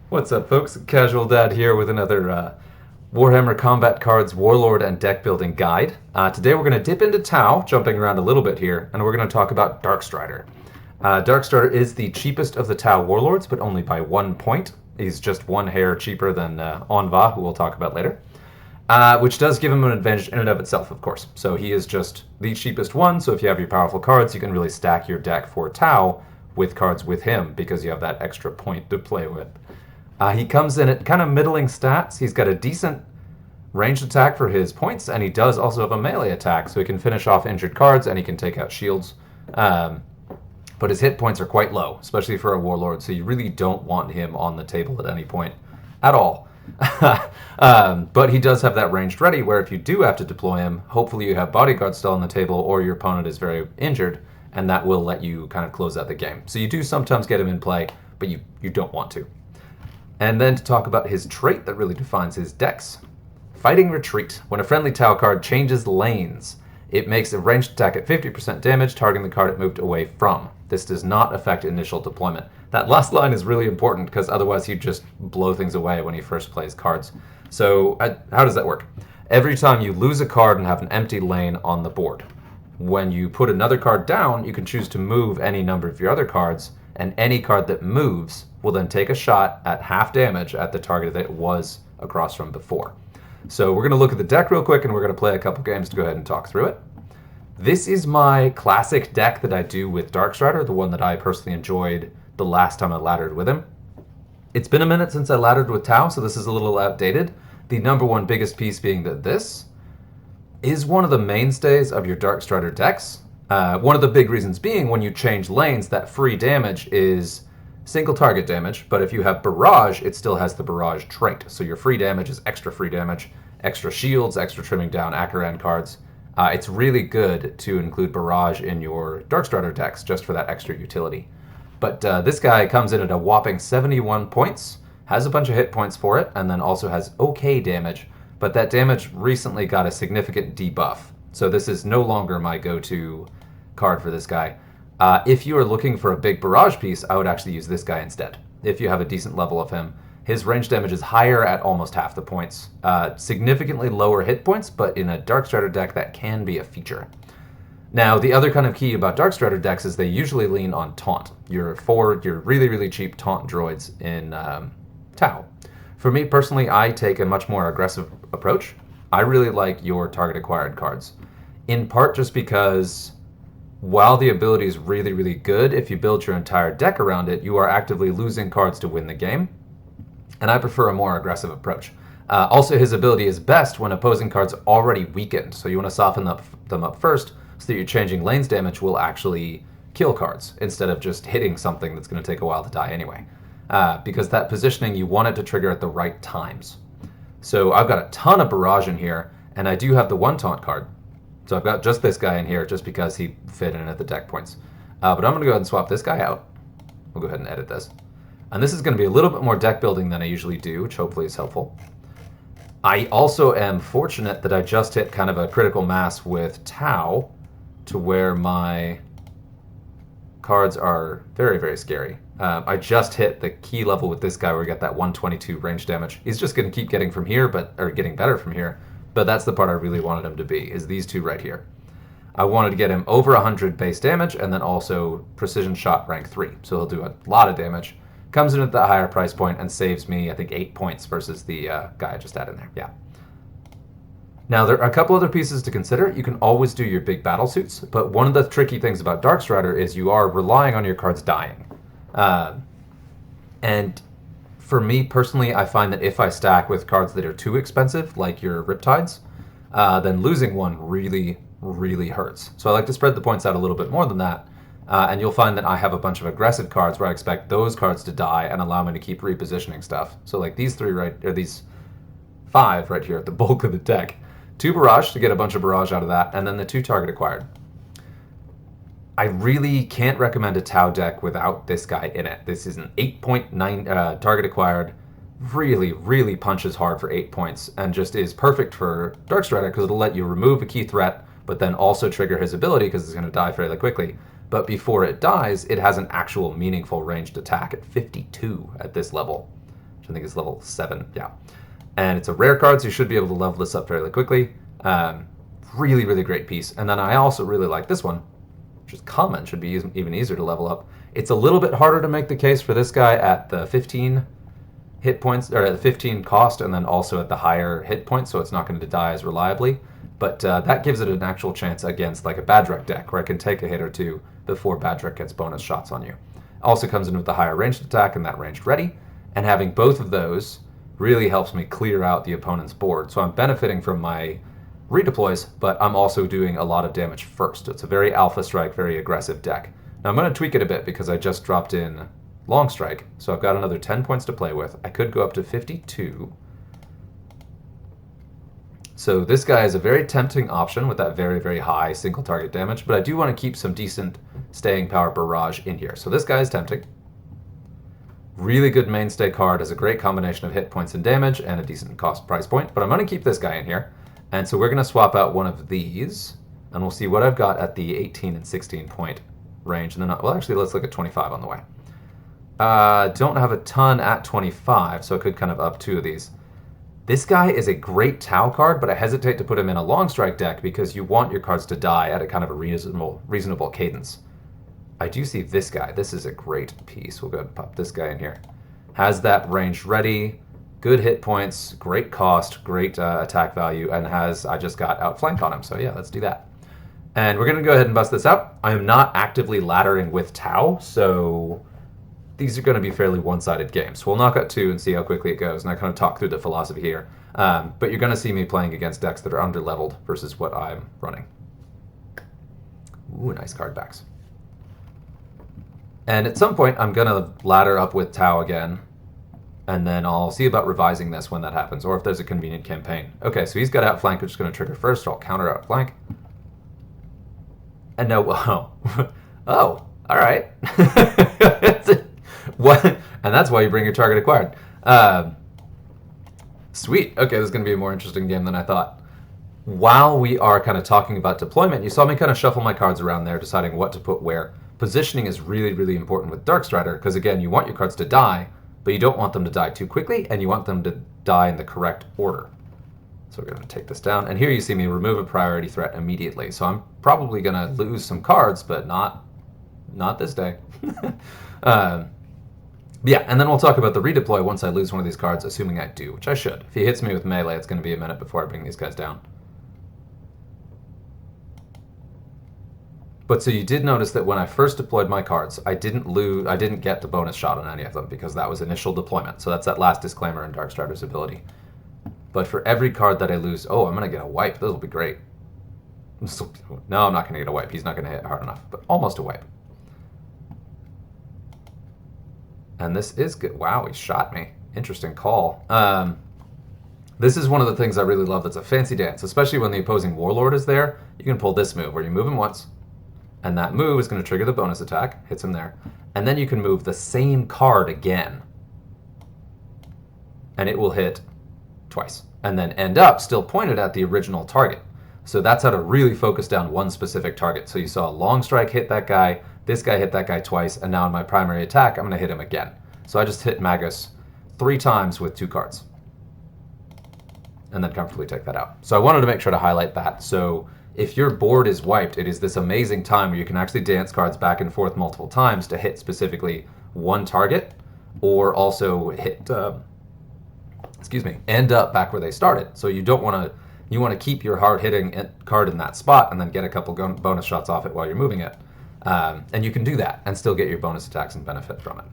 What's up, folks? Casual Dad here with another Warhammer Combat Cards Warlord and Deck Building Guide. Today we're going to dip into Tau, jumping around a little bit here, and we're going to talk about Darkstrider. Darkstrider is the cheapest of the Tau Warlords, but only by 1 point. He's just one hair cheaper than Onva, who we'll talk about later. Which does give him an advantage in and of itself, of course. So he is just the cheapest one, so if you have your powerful cards, you can really stack your deck for Tau with cards with him, because you have that extra point to play with. He comes in at kind of middling stats. He's got a decent ranged attack for his points, and he does also have a melee attack, so he can finish off injured cards and he can take out shields. But his hit points are quite low, especially for a warlord, so you really don't want him on the table at any point at all. But he does have that ranged ready, where if you do have to deploy him, hopefully you have bodyguards still on the table or your opponent is very injured, and that will let you kind of close out the game. So you do sometimes get him in play, but you don't want to. And then to talk about his trait that really defines his decks. Fighting Retreat. When a friendly Tau card changes lanes, it makes a ranged attack at 50% damage, targeting the card it moved away from. This does not affect initial deployment. That last line is really important, because otherwise he'd just blow things away when he first plays cards. So how does that work? Every time you lose a card and have an empty lane on the board, when you put another card down, you can choose to move any number of your other cards, and any card that moves will then take a shot at half damage at the target that it was across from before. So we're going to look at the deck real quick, and we're going to play a couple games to go ahead and talk through it. This is my classic deck that I do with Darkstrider, the one that I personally enjoyed the last time I laddered with him. It's been a minute since I laddered with Tau, so this is a little outdated. The number one biggest piece being that this is one of the mainstays of your Darkstrider decks. One of the big reasons being, when you change lanes, that free damage is single target damage, but if you have Barrage, it still has the Barrage trait. So your free damage is extra free damage, extra shields, extra trimming down Akaran cards. It's really good to include Barrage in your Darkstrider decks, just for that extra utility. But this guy comes in at a whopping 71 points, has a bunch of hit points for it, and then also has okay damage, but that damage recently got a significant debuff. So this is no longer my go-to card for this guy. If you are looking for a big barrage piece, I would actually use this guy instead. If you have a decent level of him, his range damage is higher at almost half the points. Significantly lower hit points, but in a Darkstrider deck, that can be a feature. Now, the other kind of key about Darkstrider decks is they usually lean on taunt. Your really, really cheap taunt droids in Tau. For me personally, I take a much more aggressive approach. I really like your target acquired cards, in part just because while the ability is really, really good, if you build your entire deck around it, you are actively losing cards to win the game, and I prefer a more aggressive approach. Also, his ability is best when opposing cards are already weakened, so you want to soften them up first, so that your changing lanes damage will actually kill cards, instead of just hitting something that's going to take a while to die anyway. Because that positioning, you want it to trigger at the right times. So I've got a ton of Barrage in here, and I do have the one taunt card. So I've got just this guy in here just because he fit in at the deck points. But I'm going to go ahead and swap this guy out. We'll go ahead and edit this. And this is going to be a little bit more deck building than I usually do, which hopefully is helpful. I also am fortunate that I just hit kind of a critical mass with Tau, to where my cards are very, very scary. I just hit the key level with this guy where we got that 122 range damage. He's just going to keep getting from here, or getting better from here. But that's the part I really wanted him to be, is these two right here. I wanted to get him over 100 base damage, and then also precision shot rank 3. So he'll do a lot of damage. Comes in at the higher price point and saves me, I think, 8 points versus the guy I just had in there. Yeah. Now, there are a couple other pieces to consider. You can always do your big battle suits, but one of the tricky things about Darkstrider is you are relying on your cards dying. And for me personally, I find that if I stack with cards that are too expensive, like your Riptides, then losing one really, really hurts. So I like to spread the points out a little bit more than that, and you'll find that I have a bunch of aggressive cards where I expect those cards to die and allow me to keep repositioning stuff. So like these these 5 right here at the bulk of the deck. 2 Barrage to get a bunch of Barrage out of that, and then the 2 target acquired. I really can't recommend a Tau deck without this guy in it. This is an 8.9 target acquired, really, really punches hard for 8 points, and just is perfect for Darkstrider because it'll let you remove a key threat, but then also trigger his ability because it's going to die fairly quickly. But before it dies, it has an actual meaningful ranged attack at 52 at this level. which I think is level 7, yeah. And it's a rare card, so you should be able to level this up fairly quickly. Really, really great piece. And then I also really like this one, which is common, should be even easier to level up. It's a little bit harder to make the case for this guy at the 15 hit points, or at the 15 cost, and then also at the higher hit points, so it's not going to die as reliably. But that gives it an actual chance against like a Badrek deck, where I can take a hit or two before Badrek gets bonus shots on you. Also comes in with the higher ranged attack and that ranged ready, and having both of those really helps me clear out the opponent's board. So I'm benefiting from my redeploys, but I'm also doing a lot of damage first. It's a very alpha strike, very aggressive deck. Now I'm going to tweak it a bit because I just dropped in long strike, so I've got another 10 points to play with. I could go up to 52. So this guy is a very tempting option with that very, very high single target damage, but I do want to keep some decent staying power barrage in here. So this guy is tempting. Really good mainstay card, has a great combination of hit points and damage and a decent cost price point, but I'm going to keep this guy in here. And so we're going to swap out one of these, and we'll see what I've got at the 18 and 16 point range. And then, well, actually, let's look at 25 on the way. Don't have a ton at 25, so I could kind of up two of these. This guy is a great Tau card, but I hesitate to put him in a long strike deck because you want your cards to die at a kind of a reasonable cadence. I do see this guy. This is a great piece. We'll go ahead and pop this guy in here. Has that range ready, good hit points, great cost, great attack value, and has, I just got outflank on him. So yeah, let's do that. And we're going to go ahead and bust this out. I am not actively laddering with Tau, so these are going to be fairly one-sided games. So we'll knock out 2 and see how quickly it goes, and I kind of talk through the philosophy here. But you're going to see me playing against decks that are under-leveled versus what I'm running. Ooh, nice card backs. And at some point, I'm going to ladder up with Tau again, and then I'll see about revising this when that happens, or if there's a convenient campaign. Okay, so he's got outflank, which is going to trigger first, so I'll counter outflank. And no, oh, oh, all right. What? And that's why you bring your target acquired. Sweet. Okay, this is going to be a more interesting game than I thought. While we are kind of talking about deployment, you saw me kind of shuffle my cards around there, deciding what to put where. Positioning is really, really important with Darkstrider, because again, you want your cards to die, but you don't want them to die too quickly, and you want them to die in the correct order. So we're going to take this down, and here you see me remove a priority threat immediately. So I'm probably going to lose some cards, but not this day. Yeah, and then we'll talk about the redeploy once I lose one of these cards, assuming I do, which I should. If he hits me with melee, it's going to be a minute before I bring these guys down. But so you did notice that when I first deployed my cards, I didn't get the bonus shot on any of them because that was initial deployment. So that's that last disclaimer in Darkstrider's ability. But for every card that I lose, oh, I'm going to get a wipe. This will be great. No, I'm not going to get a wipe. He's not going to hit hard enough, but almost a wipe. And this is good. Wow, he shot me. Interesting call. This is one of the things I really love that's a fancy dance, especially when the opposing warlord is there. You can pull this move where you move him once, and that move is going to trigger the bonus attack, hits him there. And then you can move the same card again, and it will hit twice, and then end up still pointed at the original target. So that's how to really focus down one specific target. So you saw a long strike hit that guy, this guy hit that guy twice, and now in my primary attack, I'm going to hit him again. So I just hit Magus 3 times with 2 cards, and then comfortably take that out. So I wanted to make sure to highlight that. So if your board is wiped, it is this amazing time where you can actually dance cards back and forth multiple times to hit specifically one target, or also hit, end up back where they started. So you don't want to, you want to keep your hard-hitting card in that spot and then get a couple bonus shots off it while you're moving it. And you can do that and still get your bonus attacks and benefit from it.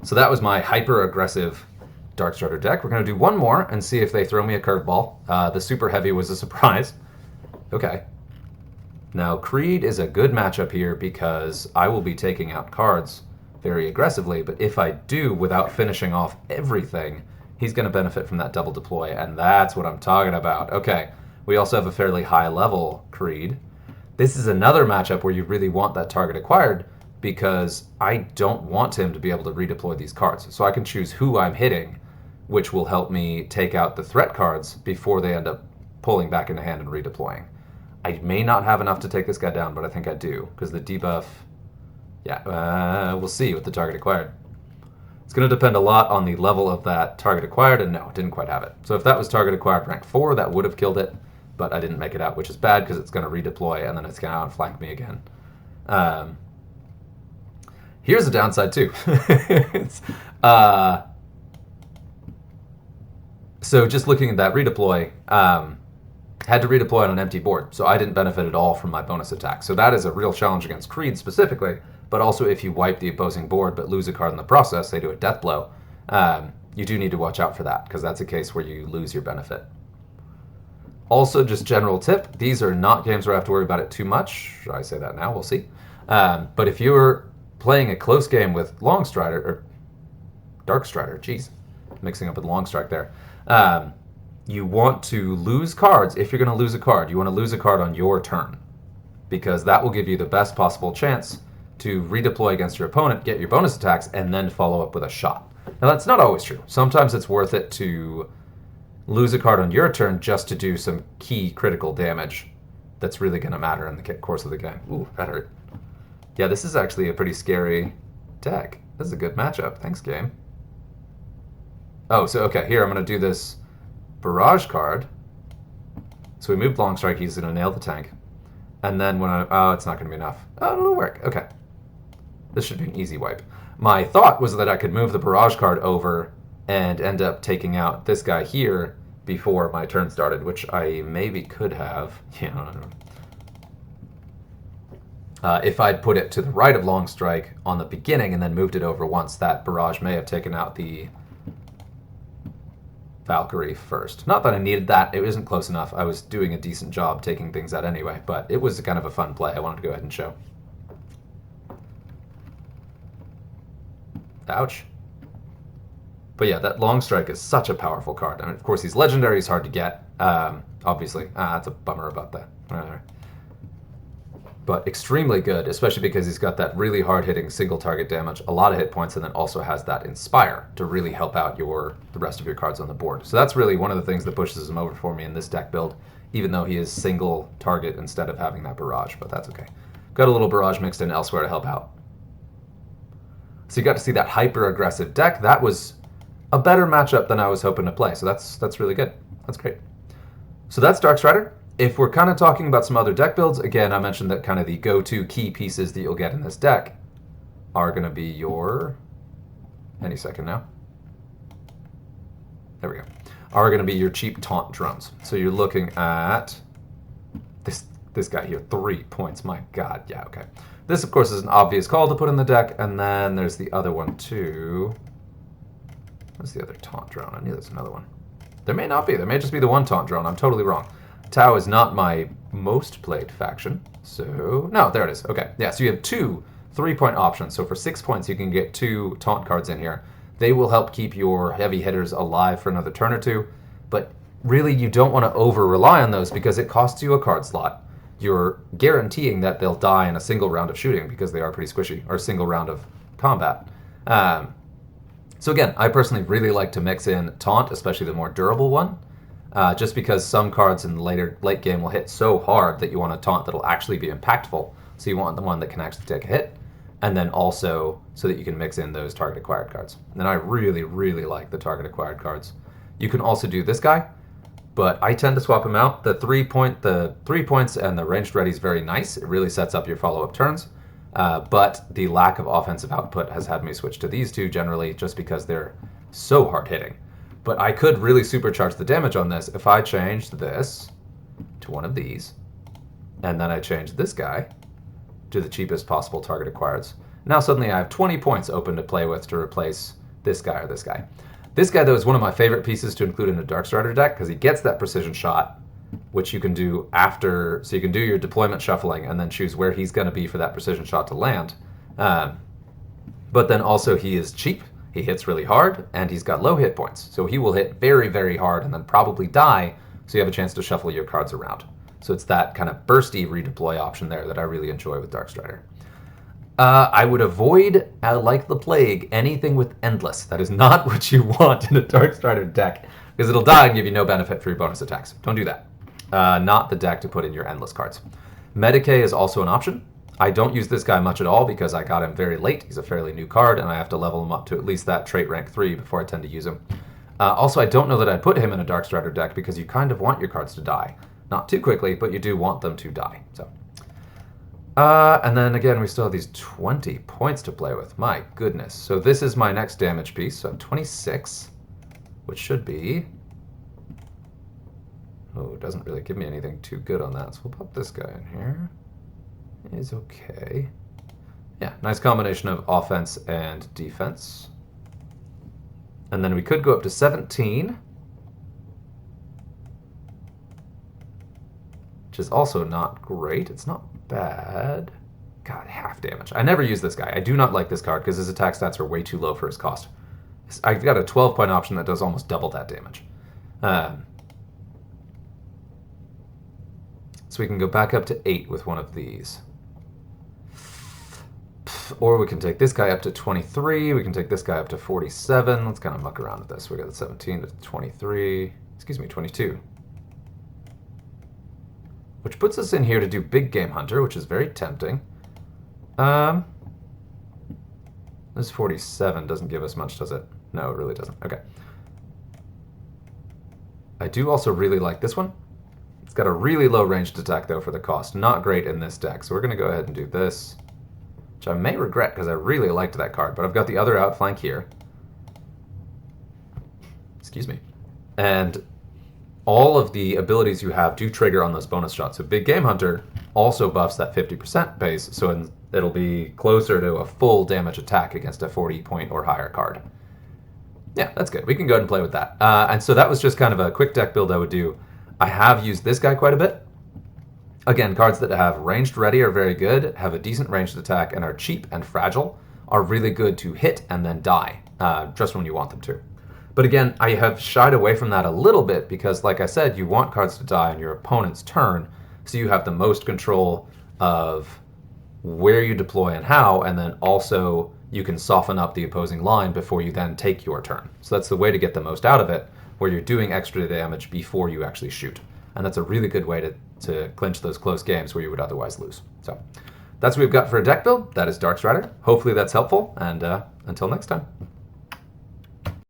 So that was my hyper-aggressive Darkstrider deck. We're going to do one more and see if they throw me a curveball. The super heavy was a surprise. Okay. Now, Creed is a good matchup here because I will be taking out cards very aggressively, but if I do without finishing off everything, he's going to benefit from that double deploy, and that's what I'm talking about. Okay, we also have a fairly high level Creed. This is another matchup where you really want that target acquired because I don't want him to be able to redeploy these cards. So I can choose who I'm hitting, which will help me take out the threat cards before they end up pulling back into hand and redeploying. I may not have enough to take this guy down, but I think I do, because the debuff, yeah, we'll see with the target acquired. It's going to depend a lot on the level of that target acquired, and no, it didn't quite have it. So if that was target acquired rank 4, that would have killed it, but I didn't make it out, which is bad because it's going to redeploy and then it's going to outflank me again. Here's the downside too. So just looking at that redeploy, had to redeploy on an empty board, so I didn't benefit at all from my bonus attack. So that is a real challenge against Creed specifically, but also if you wipe the opposing board but lose a card in the process, they do a death blow, you do need to watch out for that, because that's a case where you lose your benefit. Also, just general tip, these are not games where I have to worry about it too much. Should I say that now? We'll see. But if you're playing a close game with Longstrider, or Darkstrider, geez, mixing up with Longstrike there, you want to lose cards. If you're going to lose a card, you want to lose a card on your turn, because that will give you the best possible chance to redeploy against your opponent, get your bonus attacks, and then follow up with a shot. Now, that's not always true. Sometimes it's worth it to lose a card on your turn just to do some key critical damage that's really going to matter in the course of the game. Ooh, that hurt. Yeah, this is actually a pretty scary deck. This is a good matchup. Thanks, game. Oh, so, okay, here I'm going to do this barrage card. So we moved Longstrike, he's going to nail the tank. And then when oh, it's not going to be enough. Oh, it'll work. Okay. This should be an easy wipe. My thought was that I could move the barrage card over and end up taking out this guy here before my turn started, which I maybe could have. Yeah, I don't know. If I'd put it to the right of Longstrike on the beginning and then moved it over once, that barrage may have taken out the Valkyrie first. Not that I needed that. It isn't close enough. I was doing a decent job taking things out anyway, but it was kind of a fun play. I wanted to go ahead and show. Ouch. But yeah, that Longstrike is such a powerful card. I mean, of course, he's legendary. He's hard to get, obviously. That's a bummer about that. But extremely good, especially because he's got that really hard-hitting single target damage, a lot of hit points, and then also has that Inspire to really help out the rest of your cards on the board. So that's really one of the things that pushes him over for me in this deck build, even though he is single target instead of having that barrage, but that's okay. Got a little barrage mixed in elsewhere to help out. So you got to see that hyper-aggressive deck. That was a better matchup than I was hoping to play, so that's really good. That's great. So that's Darkstrider. If we're kind of talking about some other deck builds, again, I mentioned that kind of the go-to key pieces that you'll get in this deck are going to be your... Any second now. There we go. Are going to be your cheap taunt drones. So you're looking at this guy here, 3 points. My God, yeah, okay. This, of course, is an obvious call to put in the deck, and then there's the other one, too. What's the other taunt drone? I knew there's another one. There may not be. There may just be the one taunt drone. I'm totally wrong. Tau is not my most played faction, so... No, there it is. Okay, yeah, so you have 2 3-point options. So for 6 points, you can get 2 taunt cards in here. They will help keep your heavy hitters alive for another turn or two, but really you don't want to over-rely on those because it costs you a card slot. You're guaranteeing that they'll die in a single round of shooting because they are pretty squishy, or a single round of combat. So again, I personally really like to mix in taunt, especially the more durable one. Just because some cards in the late game will hit so hard that you want a taunt that'll actually be impactful. So you want the one that can actually take a hit, and then also so that you can mix in those target acquired cards. And I really, really like the target acquired cards. You can also do this guy, but I tend to swap him out. The 3 points and the ranged ready is very nice. It really sets up your follow-up turns. But the lack of offensive output has had me switch to these two generally just because they're so hard-hitting. But I could really supercharge the damage on this if I changed this to one of these, and then I changed this guy to the cheapest possible target acquireds. Now suddenly I have 20 points open to play with to replace this guy or this guy. This guy, though, is one of my favorite pieces to include in a Darkstrider deck because he gets that precision shot, which you can do after, so you can do your deployment shuffling and then choose where he's going to be for that precision shot to land. But then also he is cheap. He hits really hard, and he's got low hit points. So he will hit very, very hard and then probably die, so you have a chance to shuffle your cards around. So it's that kind of bursty redeploy option there that I really enjoy with Darkstrider. I would avoid, like the plague, anything with Endless. That is not what you want in a Darkstrider deck, because it'll die and give you no benefit for your bonus attacks. Don't do that. Not the deck to put in your Endless cards. Medicae is also an option. I don't use this guy much at all because I got him very late. He's a fairly new card, and I have to level him up to at least that trait rank 3 before I tend to use him. Also, I don't know that I'd put him in a Darkstrider deck because you kind of want your cards to die. Not too quickly, but you do want them to die. So, and then again, we still have these 20 points to play with. My goodness. So this is my next damage piece. So I'm 26, which should be... Oh, it doesn't really give me anything too good on that. So we'll pop this guy in here. Is okay. Yeah, nice combination of offense and defense. And then we could go up to 17, which is also not great. It's not bad. God, half damage. I never use this guy. I do not like this card because his attack stats are way too low for his cost. I've got a 12-point option that does almost double that damage. So we can go back up to 8 with one of these. Or we can take this guy up to 23. We can take this guy up to 47. Let's kind of muck around with this. We got the 17 to 23. Excuse me, 22. Which puts us in here to do Big Game Hunter, which is very tempting. This 47 doesn't give us much, does it? No, it really doesn't. Okay. I do also really like this one. It's got a really low ranged attack, though, for the cost. Not great in this deck. So we're going to go ahead and do this, which I may regret because I really liked that card. But I've got the other outflank here. Excuse me. And all of the abilities you have do trigger on those bonus shots. So Big Game Hunter also buffs that 50% base, so it'll be closer to a full damage attack against a 40-point or higher card. Yeah, that's good. We can go ahead and play with that. And so that was just kind of a quick deck build I would do. I have used this guy quite a bit. Again, cards that have ranged ready are very good, have a decent ranged attack, and are cheap and fragile are really good to hit and then die, just when you want them to. But again, I have shied away from that a little bit because, like I said, you want cards to die on your opponent's turn, so you have the most control of where you deploy and how, and then also you can soften up the opposing line before you then take your turn. So that's the way to get the most out of it, where you're doing extra damage before you actually shoot. And that's a really good way to clinch those close games where you would otherwise lose. So that's what we've got for a deck build. That is Darkstrider. Hopefully that's helpful, and until next time.